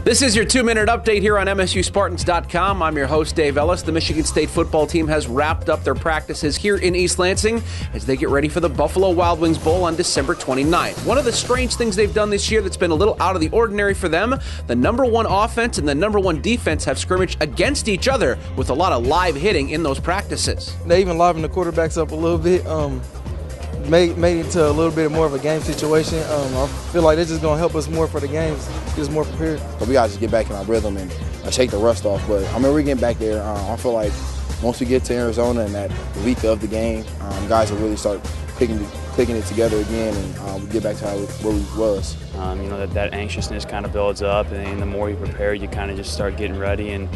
This is your 2-minute update here on MSUSpartans.com. I'm your host, Dave Ellis. The Michigan State football team has wrapped up their practices here in East Lansing as they get ready for the Buffalo Wild Wings Bowl on December 29th. One of the strange things they've done this year that's been a little out of the ordinary for them, the number one offense and the number one defense have scrimmaged against each other with a lot of live hitting in those practices. They even livened the quarterbacks up a little bit. Made it to a little bit more of a game situation. I feel like they're just going to help us more for the games, get us more prepared. But we got to just get back in our rhythm and shake the rust off. But I mean, we're getting back there. I feel like once we get to Arizona and that week of the game, guys will really start clicking it together again, and we get back to where we was. That anxiousness kind of builds up, and the more you prepare, you kind of just start getting ready, and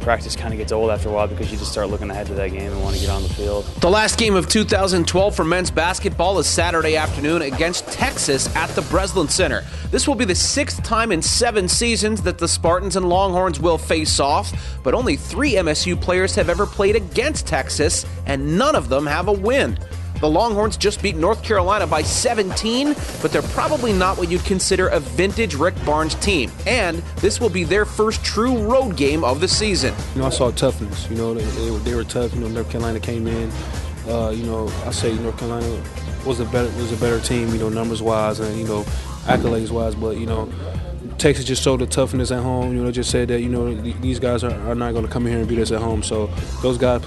practice kind of gets old after a while because you just start looking ahead to that game and want to get on the field. The last game of 2012 for men's basketball is Saturday afternoon against Texas at the Breslin Center. This will be the 6th time in 7 seasons that the Spartans and Longhorns will face off, but only 3 MSU players have ever played against Texas, and none of them have a win. The Longhorns just beat North Carolina by 17, but they're probably not what you'd consider a vintage Rick Barnes team. And this will be their first true road game of the season. I saw toughness. They were tough. North Carolina came in. I say North Carolina was a better team. Numbers-wise and accolades-wise, but Texas just showed the toughness at home. Just said that these guys are not going to come in here and beat us at home. So those guys,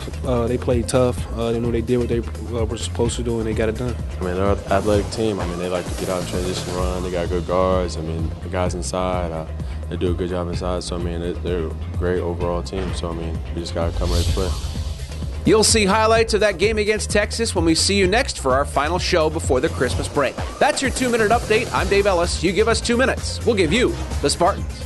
they played tough. They did what they were supposed to do, and they got it done. They're an athletic team. They like to get out and transition run. They got good guards. The guys inside, they do a good job inside. So they're a great overall team. So we just got to come ready to play. You'll see highlights of that game against Texas when we see you next for our final show before the Christmas break. That's your 2-minute update. I'm Dave Ellis. You give us 2 minutes, we'll give you the Spartans.